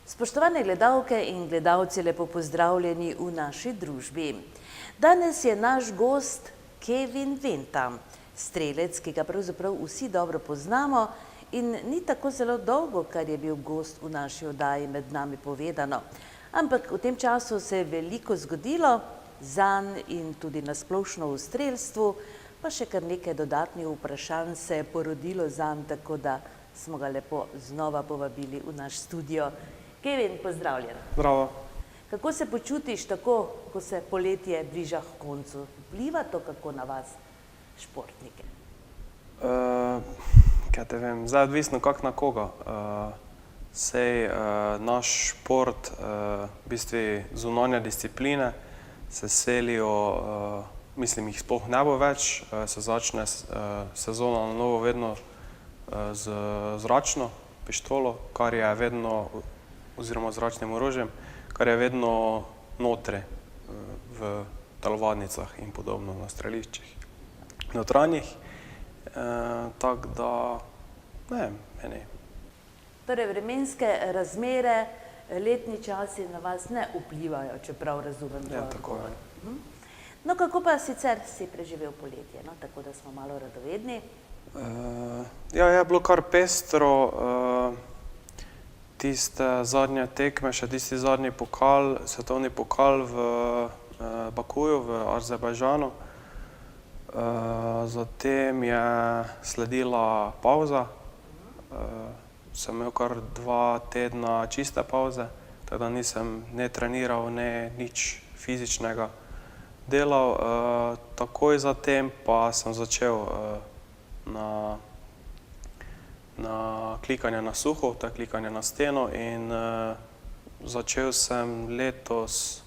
Spoštovane gledalke in gledalci, lepo pozdravljeni v naši družbi. Danes je naš gost Kevin Venta, strelec, ki ga pravzaprav vsi dobro poznamo in ni tako zelo dolgo, kar je bil gost v naši oddaji Med nami povedano. Ampak v tem času se je veliko zgodilo zanj in tudi na splošno v strelstvu, pa še kar nekaj dodatnih vprašanj se je porodilo zanj, tako da smo ga lepo znova povabili v naš studio. Kevin, pozdravljen. Zdravo. Kako se počutiš tako, ko se poletje bliža h koncu? Vpliva to kako na vas, športnike? Kaj te vem, zdaj odvisno kak na koga. Sej naš šport, v bistvu zunanje discipline se selijo, mislim jih sploh ne bo več, se začne sezona na novo vedno z zračno pištolo, kar je vedno, oziroma zračnim orožjem, kar je vedno notri v telovadnicah in podobno na streliščih notranjih. Tako da, ne vem, meni. Torej, vremenske razmere, letni časi na vas ne vplivajo, čeprav razumem to. Ja, tako je. No, kako pa sicer si preživel poletje, no, tako da smo malo radovedni? Ja, je bilo kar pestro. Tiste zadnje tekme, še tisti zadnji pokal, svetovni pokal v Bakuju, v Azerbajdžanu. Zatem je sledila pavza. Sem imel kar 2 tedna čiste pavze, tako da nisem ne treniral, ne nič fizičnega delal. Takoj zatem pa sem začel na klikanje na suho, to je klikanje na steno, in začel sem letos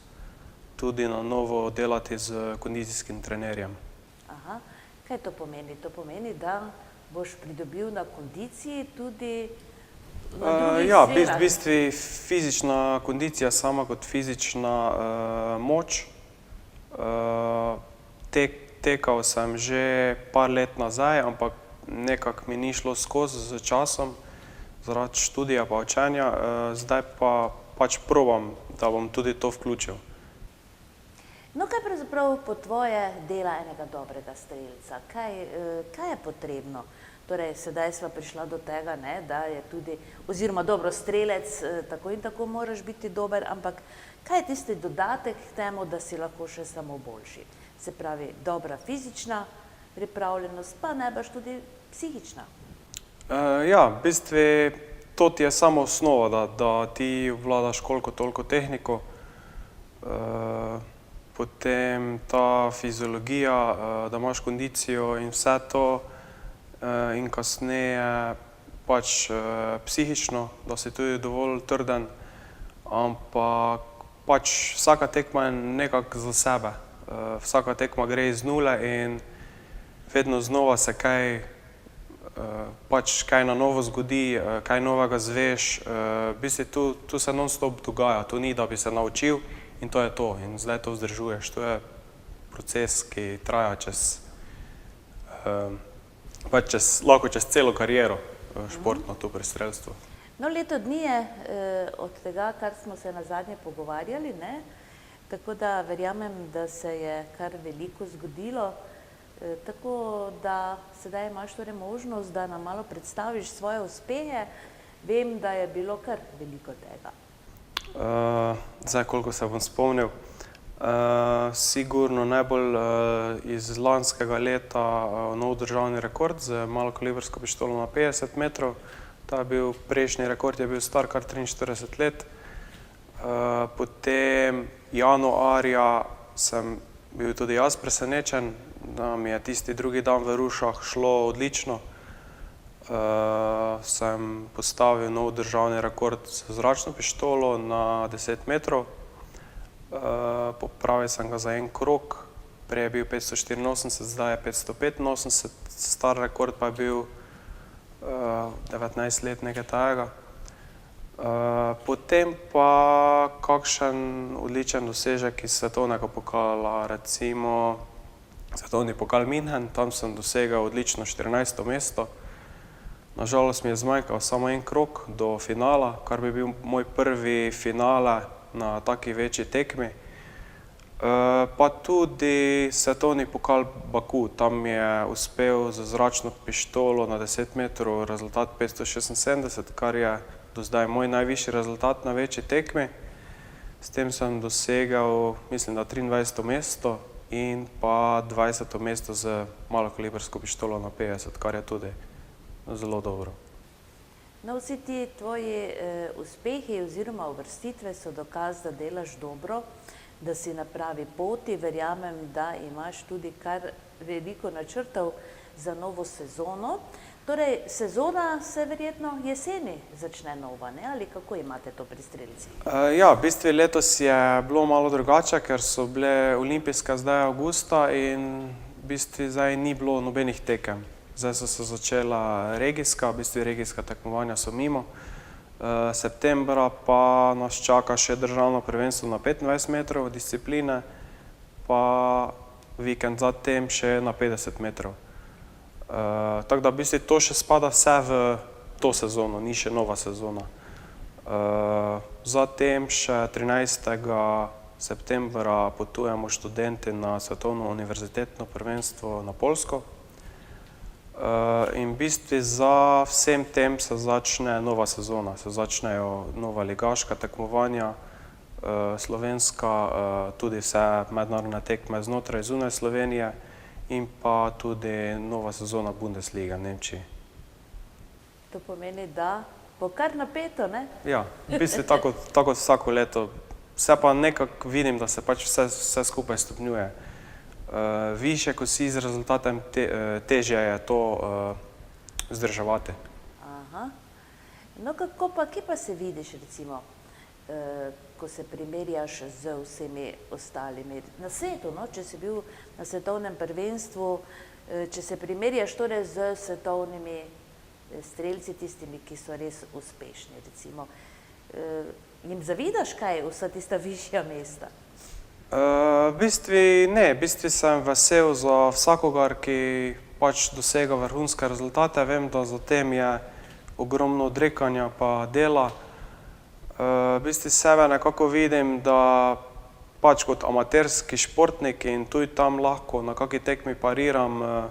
tudi na novo delati z kondicijskim trenerjem. Aha, kaj to pomeni? To pomeni, da boš pridobil na kondiciji tudi na drugih Ja, sferah? v bistvu fizična kondicija sama kot fizična moč. Tekal sem že par let nazaj, ampak nekako mi ni šlo skozi z časom, zaradi študija pa učenja. Zdaj pa pač probam, da bom tudi to vključil. No, kaj pravzaprav po tvoje dela enega dobrega strelca? Kaj je potrebno? Torej, sedaj sva prišla do tega, ne, da je tudi, oziroma dobro, strelec, tako in tako moraš biti dober, ampak kaj je tisti dodatek k temu, da si lahko še samo boljši? Se pravi, dobra fizična pripravljenost, pa najbrž tudi psihična. Ja, v bistvu to ti je samo osnova, da ti vladaš koliko toliko tehniko. Potem ta fiziologija, da imaš kondicijo in vse to, in kasneje pač psihično, da si tudi dovolj trden, ampak pač vsaka tekma je nekako za sebe. Vsaka tekma gre iz nule in vedno znova se kaj na novo zgodi, kaj novega izveš. V bistvu tu se non-stop dogaja, to ni, da bi se naučil in to je to, in zdaj to vzdržuješ. To je proces, ki traja lahko čez celo kariero športno, to pri strelstvu. No, leto dni je od tega, kar smo se nazadnje pogovarjali, ne? Tako da verjamem, da se je kar veliko zgodilo. Tako da sedaj imaš torej možnost, da nam malo predstaviš svoje uspehe. Vem, da je bilo kar veliko tega. Zdaj, koliko se bom spomnil. Sigurno najbolj iz lanskega leta nov državni rekord z malokalibrsko pištolo na 50 metrov. Prejšnji rekord je bil star kar 43 let. Potem januarja sem bil tudi jaz presenečen, da mi je tisti drugi dan v Rušah šlo odlično. Sem postavil nov državni rekord z zračno pištolo na 10 metrov. Popravil sem ga za en krog, prej je bil 584, zdaj je 585, star rekord pa je bil 19 let, nekaj takega. Potem pa kakšen odličen dosežek iz svetovnega pokala, recimo svetovni pokal München, tam sem dosegel odlično 14. mesto. Nažalost mi je zmanjkal samo en krog do finala, kar bi bil moj prvi finale na taki večji tekmi. Pa tudi svetovni pokal Baku, tam je uspel z zračno pištolo na 10 metrov rezultat 576, kar je do zdaj moj najvišji rezultat na večji tekmi. S tem sem dosegel, mislim, da 23. mesto in pa 20. mesto z malokalibersko pištolo na 50, kar je tudi zelo dobro. No, vsi ti tvoji uspehi oziroma uvrstitve so dokaz, da delaš dobro, da si na pravi poti. Verjamem, da imaš tudi kar veliko načrtov za novo sezono. Torej, sezona se verjetno jeseni začne nova, ne? Ali kako imate to pri strelcih? Ja, v bistvu letos je bilo malo drugače, ker so bile olimpijske zdaj avgusta in v bistvu zdaj ni bilo nobenih tekem. Zdaj so se začela regijska, v bistvu regijska tekmovanja so mimo. Septembra pa nas čaka še državno prvenstvo na 25 metrov discipline, pa vikend zatem še na 50 metrov. Tako da v bistvu to še spada vse v to sezono, ni še nova sezona. Zatem še 13. septembra potujemo študenti na svetovno univerzitetno prvenstvo na Poljsko. In v bistvu za vsem tem se začne nova sezona, se začnejo nova ligaška tekmovanja, slovenska, tudi vse mednarodne tekme znotraj zunaj Slovenije in pa tudi nova sezona Bundesliga v Nemčiji. To pomeni, da bo kar napeto, ne? Ja, v bistvu tako vsako leto. Vse pa nekako vidim, da se pač vse skupaj stopnjuje. Više, ko si z rezultatem, težje je to vzdrževati. Aha. No, kako pa, kje pa se vidiš, recimo, ko se primerjaš z vsemi ostalimi na svetu, no? Če si bil na svetovnem prvenstvu, če se primerjaš torej z svetovnimi strelci, tistimi, ki so res uspešni, recimo, jim zavidaš kaj, vsa tista višja mesta? V bistvu ne, v bistvu sem vesel za vsakogar, ki pač dosega vrhunske rezultate. Vem, da za tem je ogromno odrekanja pa dela. V bistvu sebe nekako vidim, da pač kot amaterski športnik in tudi tam lahko na kaki tekmi pariram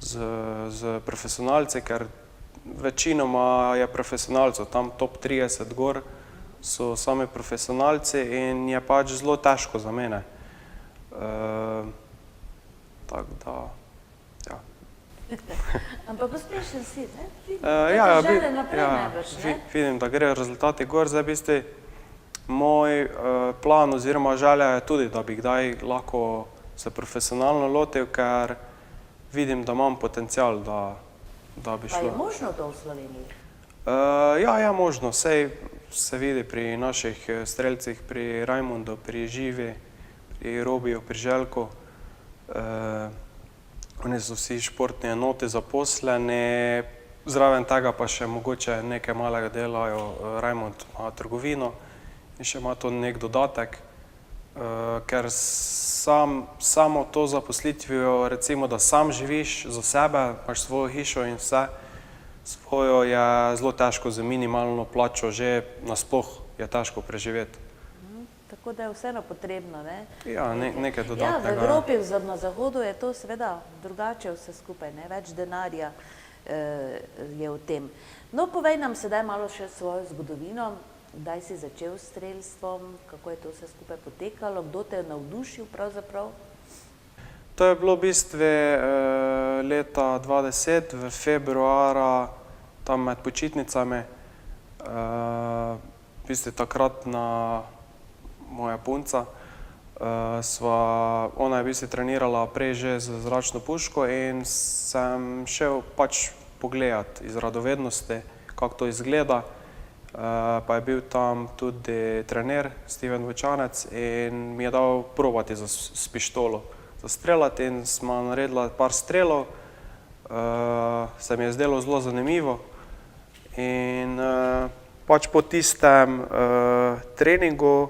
z profesionalci, ker večinoma je profesionalcev, tam top 30 gor so sami profesionalci in je pač zelo težko za mene. Tako da, ja. Ampak uspešen si, ne? Vidim, da grejo rezultati gor. Zdaj, v bistvu, moj plan oziroma želja je tudi, da bi kdaj lahko se profesionalno lotil, ker vidim, da imam potencial, da bi šlo. Pa je možno to v Sloveniji? Ja, je možno. Sej se vidi pri naših strelcih, pri Rajmundu, pri Živi, pri Robiju, pri Željku. Oni so vsi športni enoti zaposleni, zraven tega pa še mogoče nekaj malega delajo. Rajmund ima trgovino in še ima to nek dodatek, ker samo to zaposlitvijo, recimo, da sam živiš za sebe, imaš svojo hišo in vse, svojo je zelo težko z minimalno plačo, že nasploh je težko preživeti. Tako da je vseeno potrebno, ne? Ja, nekaj dodatnega. Ja, v Evropi, na Zahodu je to seveda drugače vse skupaj, ne? Več denarja je v tem. No, povej nam sedaj malo še svojo zgodovino. Kdaj si začel s strelstvom, kako je to vse skupaj potekalo, kdo te je navdušil pravzaprav? To je bilo v bistvu leta 2010, v februara, tam med počitnicami. V bistvu takratna moja punca, ona je v bistvu trenirala prej že z zračno puško in sem šel pač pogledat iz radovednosti, kako to izgleda. Pa je bil tam tudi trener Steven Vojčanec in mi je dal probati s pištolo zastreljati in smo naredila par strelov. Se mi je zdelo zelo zanimivo in pač po tistem treningu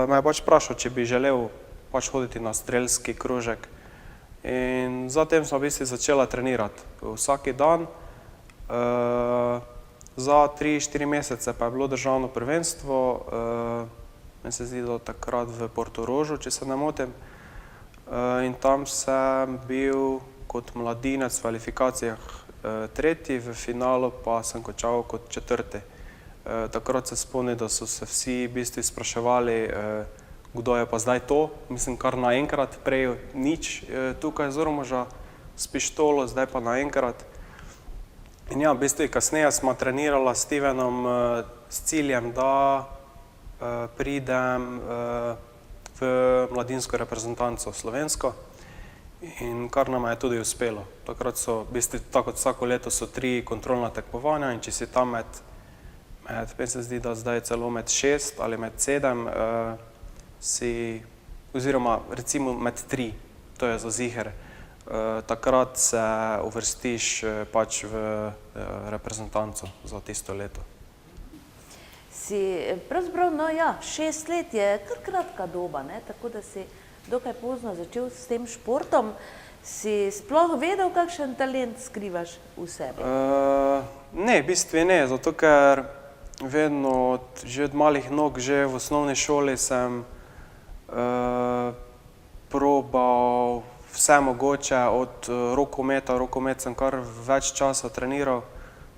me je pač vprašal, če bi želel pač hoditi na strelski krožek. In zatem smo v bistvu začela trenirati vsak dan. Za 3-4 mesece pa je bilo državno prvenstvo, meni se zdi, da takrat v Portorožu, če se ne motim. In tam sem bil kot mladinec v kvalifikacijah tretji, v finalu pa sem končal kot četrti. Takrat se spomnim, da so se vsi v bistvu spraševali, kdo je pa zdaj to. Mislim, kar naenkrat, prej nič tukaj z Ormoža s pištolo, zdaj pa naenkrat. In ja, v bistvu kasneje sva trenirala s Stevenom s ciljem, da pridem v mladinsko reprezentanco slovensko, in kar nama je tudi uspelo. Takrat so, v bistvu, tako kot vsako leto, so 3 kontrolna tekmovanja in če si tam meni se zdi, da zdaj celo med 6 ali med 7, si, oziroma recimo med 3, to je za ziher, takrat se uvrstiš pač v reprezentanco za tisto leto. Si pravzaprav, no ja, 6 let je kar kratka doba, ne? Tako da si dokaj pozno začel s tem športom. Si sploh vedel, kakšen talent skrivaš v sebi? Ne, v bistvu ne, zato ker vedno že od malih nog, že v osnovni šoli sem probal vse mogoče, od rokometa. Rokomet sem kar več časa treniral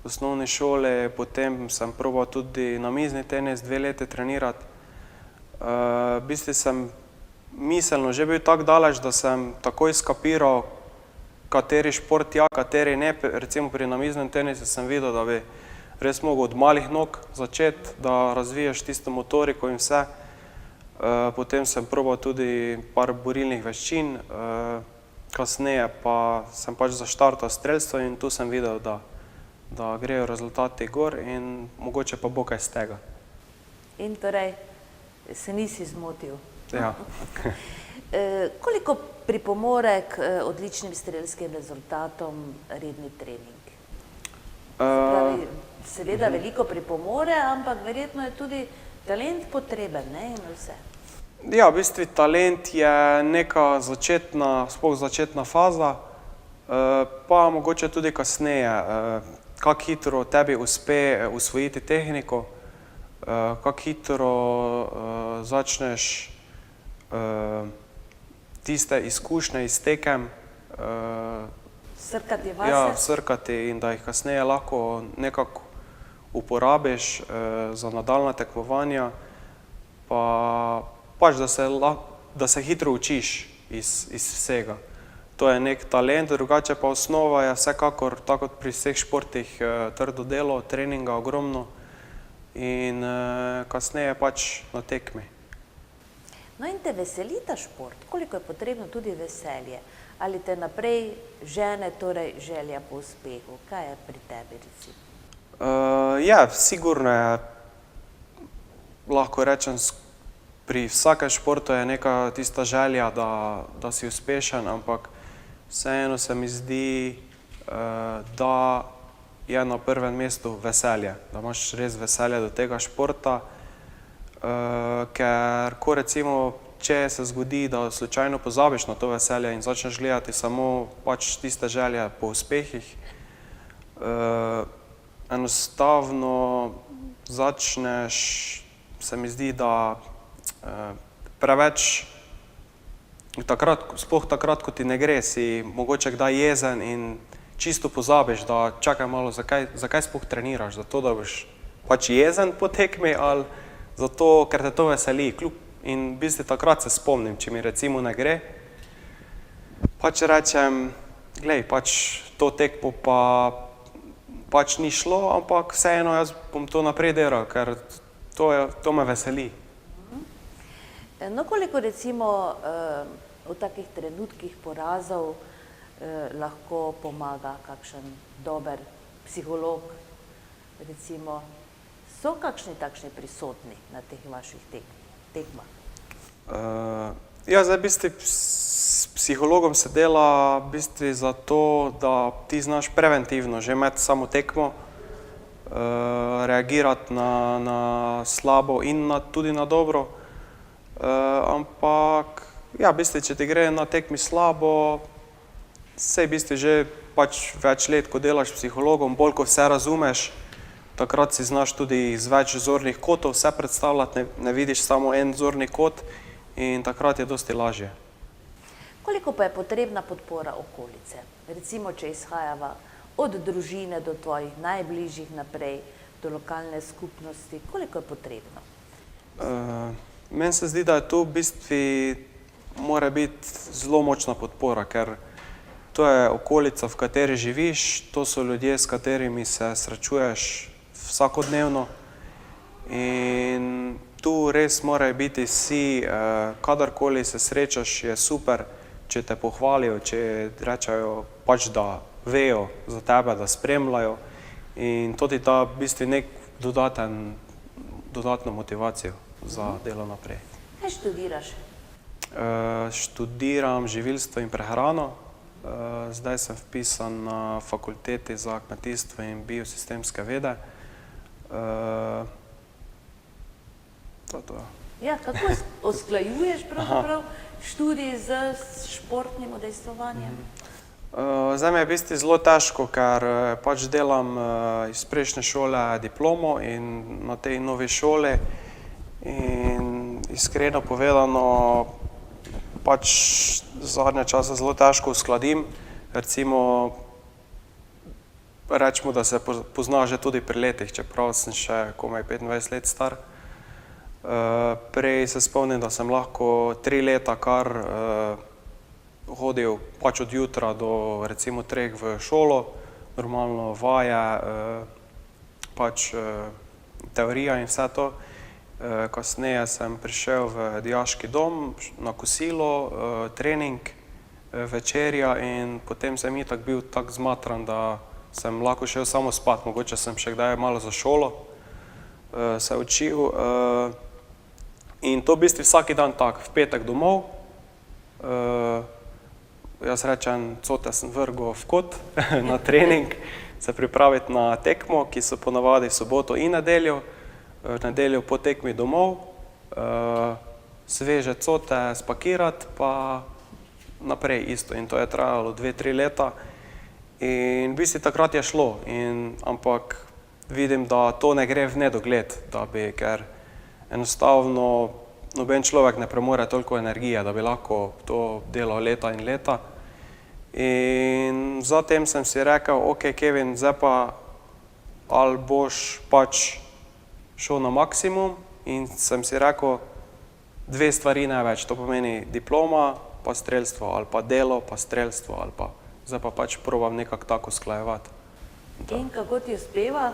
v osnovni šoli, potem sem probal tudi namizni tenis 2 leti trenirati. V bistvu sem miselno že bil tako daleč, da sem takoj skapiral, kateri šport ja, kateri ne. Recimo pri namiznem tenisu sem videl, da bi res mogel od malih nog začeti, da razvijaš tisto motoriko in vse. Potem sem probal tudi par borilnih veščin, kasneje pa sem pač zaštartal strelstvo in tu sem videl, da grejo rezultati gor in mogoče pa bo kaj z tega. In torej se nisi zmotil. Ja. Koliko pripomore k odličnim strelskim rezultatom redni trening? Pravi, seveda veliko pripomore, ampak verjetno je tudi talent potreben, ne, in vse. Ja, v bistvu talent je neka začetna, sploh začetna faza, pa mogoče tudi kasneje, kako hitro tebi uspe usvojiti tehniko, kako hitro začneš tiste izkušnje iz tekem Srkati vase? ja, srkati in da jih kasneje lahko nekako uporabiš za nadaljnja tekmovanja, pa pač, da se hitro učiš iz vsega. To je nek talent, drugače pa osnova je vsekakor, tako kot pri vseh športih, trdo delo, treninga ogromno in kasneje pač na tekmi. No in te veseli ta šport? Koliko je potrebno tudi veselje? Ali te naprej žene, torej želja po uspehu? Kaj je pri tebi, recimo? Ja, sigurno je, lahko rečem, pri vsakem športu je neka tista želja, da si uspešen, ampak vseeno se mi zdi, da je na prvem mestu veselje, da imaš res veselje do tega športa, ker ko recimo, če se zgodi, da slučajno pozabiš na to veselje in začneš gledati samo pač tiste želje po uspehih, enostavno začneš, se mi zdi, da preveč, sploh takrat, ko ti ne gre, si mogoče kdaj jezen in čisto pozabiš, da čakaj malo, zakaj sploh treniraš, zato da boš pač jezen po tekmi ali zato, ker te to veseli. In v bistvu takrat se spomnim, če mi recimo ne gre, pač rečem, glej, pač to tekmo pa pač ni šlo, ampak vseeno jaz bom to naprej delal, ker to me veseli. No, koliko recimo v takih trenutkih porazov lahko pomaga kakšen dober psiholog, recimo, so kakšni takšni prisotni na teh vaših tekmah? Ja, zdaj v bistvu s psihologom se dela v bistvu zato, da ti znaš preventivno že med samo tekmo reagirati na slabo in tudi na dobro. Ampak, ja, v bistvu, če ti gre na tekmi slabo, Sej v bistvu že pač več let, ko delaš s psihologom, bolj ko vse razumeš, takrat si znaš tudi iz več zornih kotov vse predstavljati, ne vidiš samo en zorni kot in takrat je dosti lažje. Koliko pa je potrebna podpora okolice? Recimo, če izhajava od družine do tvojih najbližjih naprej, do lokalne skupnosti, koliko je potrebno? Meni se zdi, da je to v bistvu mora biti zelo močna podpora, ker to je okolica, v kateri živiš, to so ljudje, s katerimi se srečuješ vsakodnevno in tu res morajo biti vsi, kadarkoli se srečaš, je super, če te pohvalijo, če rečejo pač, da vejo za tebe, da spremljajo in to ti da v bistvu nek dodatno motivacijo za delo naprej. Kaj študiraš? Študiram živilstvo in prehrano. Zdaj sem vpisan na fakulteti za kmetijstvo in biosistemske vede. To. Ja, kako usklajuješ pravzaprav študij z športnim udejstvovanjem? Zdaj mi je v bistvu zelo težko, ker pač delam iz prejšnje šole diplomo in na tej novi šoli in iskreno povedano pač zadnje čase zelo težko uskladim. Recimo, rečemo, da se pozna že tudi pri letih, čeprav sem še komaj 25 let star. Prej se spomnim, da sem lahko 3 leta kar hodil pač od jutra do recimo 3 v šolo, normalno vaje, pač teorija in vse to. Kasneje sem prišel v dijaški dom na kosilo, trening, večerja in potem sem itak bil tako zmatran, da sem lahko šel samo spat, mogoče sem še kdaj malo za šolo se učil. In to v bistvu vsak dan tak, v petek domov, jaz rečem, cote sem vrgel v kot na trening, se pripraviti na tekmo, ki so ponavadi v soboto in nedeljo. V nedeljo po tekmi domov, sveže cote spakirati, pa naprej isto. In to je trajalo 2-3 leta. In v bistvu takrat je šlo, ampak vidim, da to ne gre v nedogled, ker enostavno noben človek ne premore toliko energije, da bi lahko to delal leta in leta. In zatem sem si rekel, ok, Kevin, zdaj pa ali boš pač šel na maksimum in sem si rekel 2 stvari največ, to pomeni diploma pa strelstvo ali pa delo pa strelstvo ali pa zdaj pa pač probam nekako tako usklajevati. In kako ti uspeva?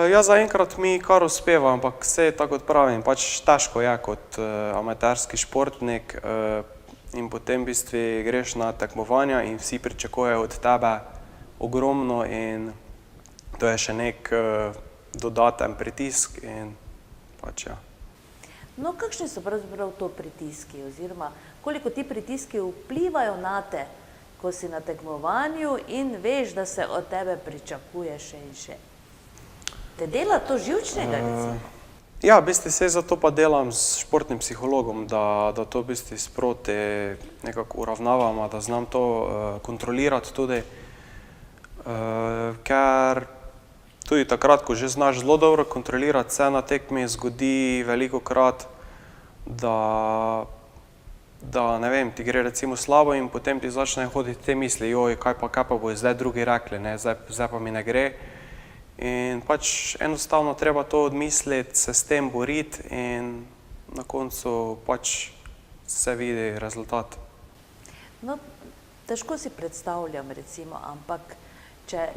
Ja, zaenkrat mi kar uspeva, ampak vse tako kot pravim, pač težko je kot amaterski športnik in potem v bistvu greš na tekmovanja in vsi pričakujejo od tebe ogromno in to je še nek dodaten pritisk in pač ja. No, kakšni so pravzaprav to pritiski oziroma koliko ti pritiski vplivajo na te, ko si na tekmovanju in veš, da se od tebe pričakuje še in še? Te dela to živčnega, recimo? Ja, v bistvu se zato pa delam s športnim psihologom, da to v bistvu sproti nekako uravnavam, da znam to kontrolirati tudi, ker tudi takrat, ko že znaš zelo dobro kontrolirati vse na tekmi, zgodi velikokrat, da ne vem, ti gre recimo slabo in potem ti začne hoditi te misli, joj, kaj pa bojo zdaj drugi rekli, zdaj pa mi ne gre. In pač enostavno treba to odmisliti, se s tem boriti in na koncu pač se vidi rezultat. No, težko si predstavljam recimo, ampak če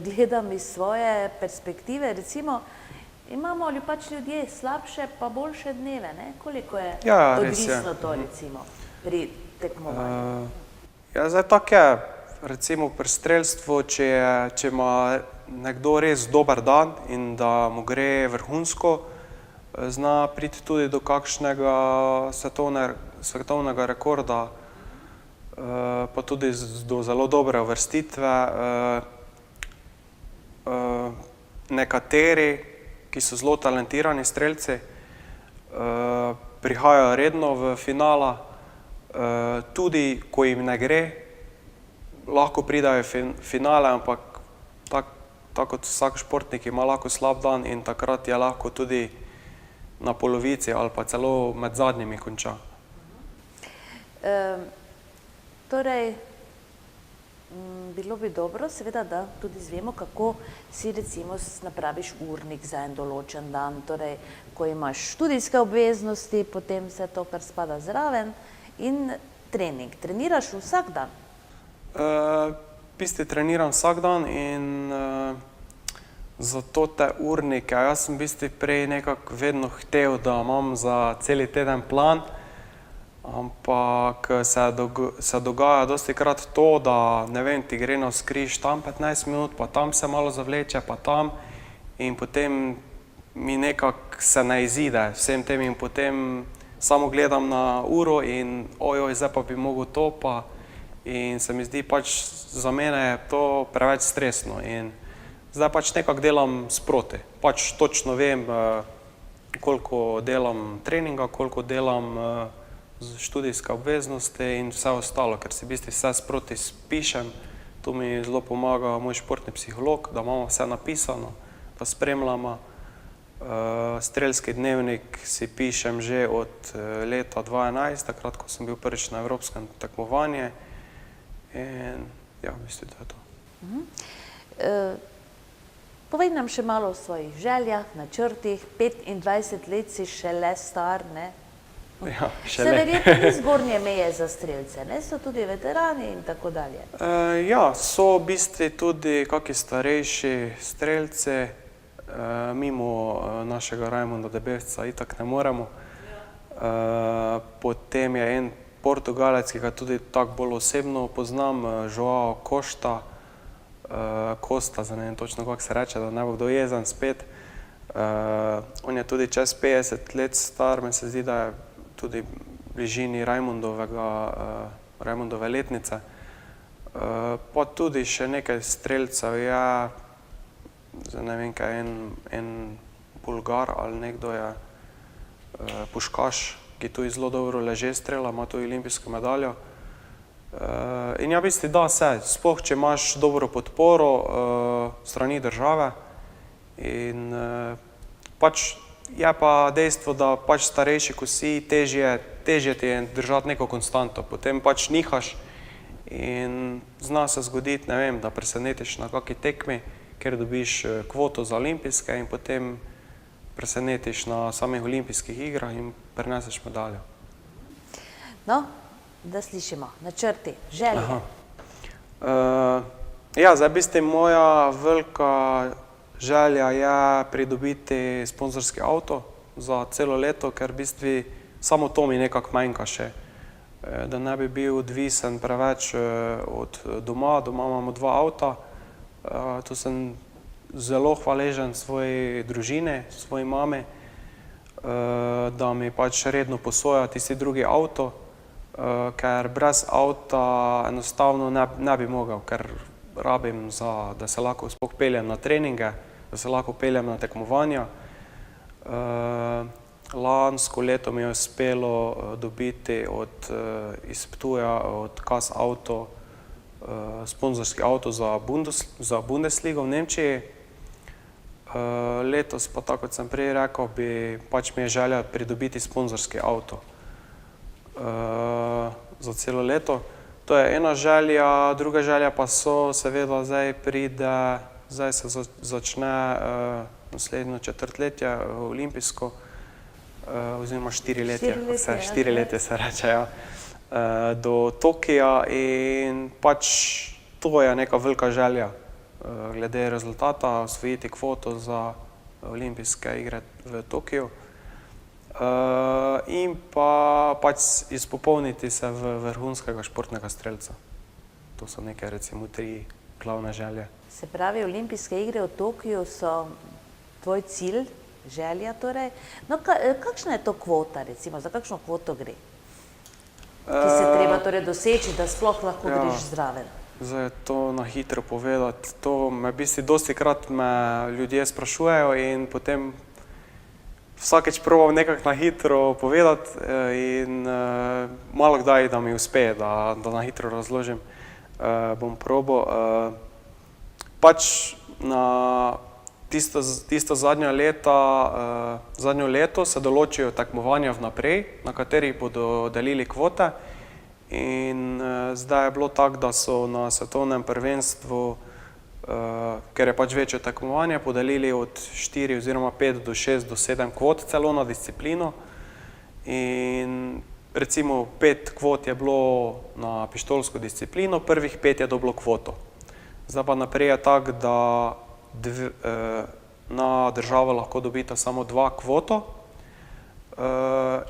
gledam iz svoje perspektive, recimo, imamo li pač ljudje slabše pa boljše dneve, ne? Koliko je odvisno to, recimo, pri tekmovanju? Ja, zdaj tako je, recimo pri strelstvu, če ima nekdo res dober dan in da mu gre vrhunsko, zna priti tudi do kakšnega svetovnega rekorda, pa tudi do zelo dobre uvrstitve. Nekateri, ki so zelo talentirani strelci, prihajajo redno v finala, Tudi, ko jim ne gre, lahko pridajo finale, ampak tako kot vsak športnik ima lahko slab dan in takrat je lahko tudi na polovici ali pa celo med zadnjimi konča. Torej, bilo bi dobro, seveda, da tudi izvemo, kako si recimo napraviš urnik za en določen dan, torej, ko imaš študijske obveznosti, potem vse to, kar spada zraven in trening. Treniraš vsak dan? V bistvu treniram vsak dan in zato te urnike, jaz sem v bistvu prej nekako vedno hotel, da imam za celi teden plan, ampak se dogaja dostikrat to, da ne vem, ti gre navzkriž tam 15 minut, pa tam se malo zavleče, pa tam in potem mi nekako se ne izide vsem tem in potem samo gledam na uro in ojoj, zdaj pa bi mogel to pa in se mi zdi pač za mene je to preveč stresno in zdaj pač nekako delam sproti. Pač točno vem, koliko delam treninga, koliko delam študijske obveznosti in vse ostalo, ker si v bistvu vse sproti spišem. Tu mi zelo pomaga moj športni psiholog, da imamo vse napisano, da spremljamo. Strelski dnevnik si pišem že od leta 2011, takrat, ko sem bil prvič na evropskem tekmovanju in ja, v bistvu to je to. Povej nam še malo o svojih željah, načrtih. 25 let si šele star, ne? Ja, Se verjetno ni zgornje meje za strelce, ne? So tudi veterani in tako dalje. Ja, so v bistvu tudi kakšni starejši strelci, mimo našega Raimonda Debevca itak ne moremo. Potem je en Portugalec, ki ga tudi tako bolj osebno poznam, Joao Costa, zdaj ne vem točno, kako se reče, da ne bo kdo jezen spet. On je tudi čez 50 let star, meni se zdi, da je tudi v bližini Raimondove letnice. Pa tudi še nekaj strelcev je, zdaj ne vem, kaj en Bulgar ali nekdo je puškaš, ki tudi zelo dobro leže strela, ima tudi olimpijsko medaljo. In ja, v bistvu da se, sploh če imaš dobro podporo strani države in pač je pa dejstvo, da pač starejši, ko si, težje ti je držati neko konstanto, potem pač nihaš in zna se zgoditi, ne vem, da presenetiš na kakšni tekmi, ker dobiš kvoto za olimpijske in potem presenetiš na samih olimpijskih igrah in prineseš medaljo. No, da slišimo, načrti, želje. Ja, zdaj v bistvu moja velika želja je pridobiti sponzorski avto za celo leto, ker v bistvu samo to mi nekako manjka še, da ne bi bil odvisen preveč od doma. Doma imamo 2 avta, tu sem zelo hvaležen svoji družini, svoji mami, da mi pač redno posoja tisti drugi avto, ker brez avta enostavno ne bi mogel, ker rabim, da se lahko sploh peljem na treninge, da se lahko peljem na tekmovanja. Lansko leto mi je uspelo dobiti iz Ptuja, od KAS Auto, sponzorski avto za Bundesligo v Nemčiji. Letos pa, tako kot sem prej rekel, pač mi je želja pridobiti sponzorski avto za celo leto. To je ena želja, druga želja pa so seveda zdaj se začne naslednje četrtletje olimpijsko, oziroma 4 letje se reče, ja, do Tokija in pač to je neka velika želja glede rezultata, osvojiti kvoto za olimpijske igre v Tokiju in pa pač izpopolniti se v vrhunskega športnega strelca. To so neke recimo 3 glavne želje. Se pravi, olimpijske igre v Tokiju so tvoj cilj, želja torej. No, kakšna je to kvota recimo, za kakšno kvoto gre? Ki se treba torej doseči, da sploh lahko greš zraven? Zdaj je to na hitro povedati, to me v bistvu dostikrat me ljudje sprašujejo in potem vsakeč probam nekako na hitro povedati in malo kdaj, da mi uspe, da na hitro razložim, bom probal. Pač na tisto zadnjo leto se določijo tekmovanja vnaprej, na katerih bodo delili kvote. In zdaj je bilo tako, da so na svetovnem prvenstvu, ker je pač večje tekmovanje, podelili od 4 oziroma 5 do 6 do 7 kvot celo na disciplino. In recimo 5 kvot je bilo na pištolsko disciplino, prvih 5 je dobilo kvoto. Zdaj pa naprej je tako, da na državo lahko dobita samo 2 kvoto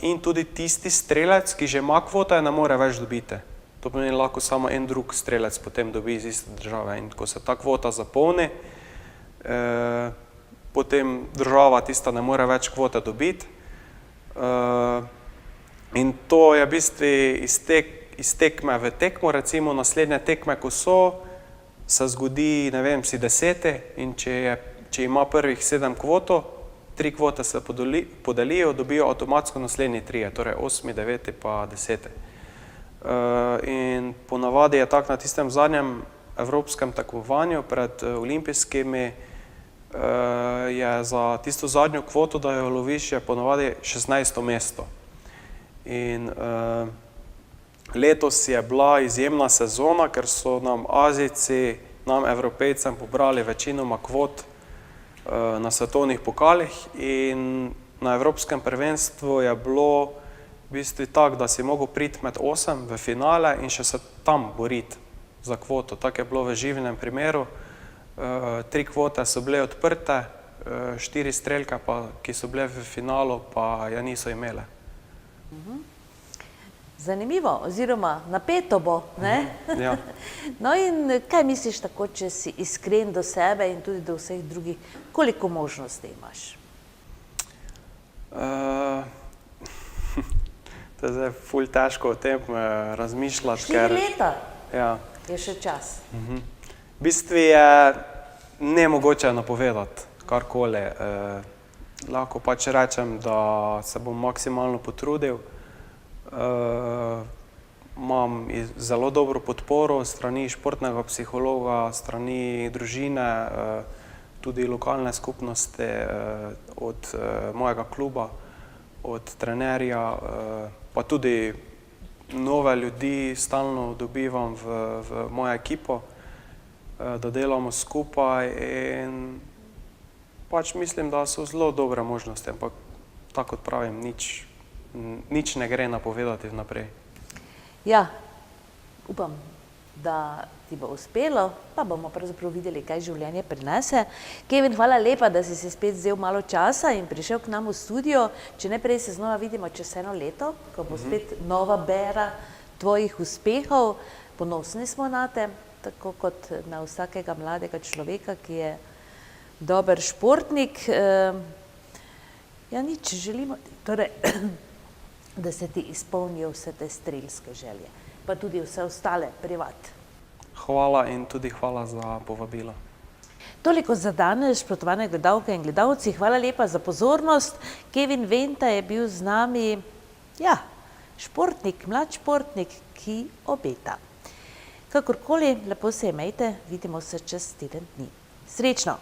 in tudi tisti strelec, ki že ima kvoto, je ne more več dobiti. To pomeni, lahko samo en drug strelec potem dobi iz iste države. In ko se ta kvota zapolni, potem država tista ne more več kvote dobiti. In to je v bistvu iz tekme v tekmo, recimo naslednje tekme, ko so, se zgodi, ne vem, si 10. in če ima prvih 7 kvoto, 3 kvote se podelijo, dobijo avtomatsko naslednji 3, torej 8., 9. pa 10. In ponavadi je tako na tistem zadnjem evropskem tekmovanju pred olimpijskimi, je za tisto zadnjo kvoto, da jo loviš, je ponavadi 16. mesto. In letos je bila izjemna sezona, ker so nam Azijci, nam Evropejcem pobrali večinoma kvot na svetovnih pokalih in na evropskem prvenstvu je bilo v bistvu tako, da si mogel priti med 8 v finale in še se tam boriti za kvoto. Tako je bilo v Živinem primeru. 3 kvote so bile odprte, 4 strelke, ki so bile v finalu, pa ja niso imele. Zanimivo, oziroma napeto bo, ne? Ja. No in kaj misliš tako, če si iskren do sebe in tudi do vseh drugih, koliko možnosti imaš? To je zdaj ful težko o tem razmišljati. 4 leta ja. je še čas. V bistvu je nemogoče napovedati karkoli. Lahko pač rečem, da se bom maksimalno potrudil. Imam zelo dobro podporo strani športnega psihologa, strani družine, tudi lokalne skupnosti, od mojega kluba, od trenerja, pa tudi nove ljudi stalno dobivam v mojo ekipo, da delamo skupaj in pač mislim, da so zelo dobre možnosti, ampak tako kot pravim, nič ne gre napovedati vnaprej. Ja, upam, da ti bo uspelo, pa bomo pravzaprav videli, kaj življenje prinese. Kevin, hvala lepa, da si se spet vzel malo časa in prišel k nam v studio. Če ne prej se znova vidimo čez 1 leto, ko bo spet nova bera tvojih uspehov. Ponosni smo na te, tako kot na vsakega mladega človeka, ki je dober športnik. Ja, nič, želimo ti. Torej, da se ti izpolnijo vse te strelske želje, pa tudi vse ostale privat. Hvala in tudi hvala za povabilo. Toliko za danes, spoštovane gledalke in gledalci. Hvala lepa za pozornost. Kevin Venta je bil z nami, ja, športnik, mlad športnik, ki obeta. Kakorkoli, lepo se imejte, vidimo se čez teden dni. Srečno!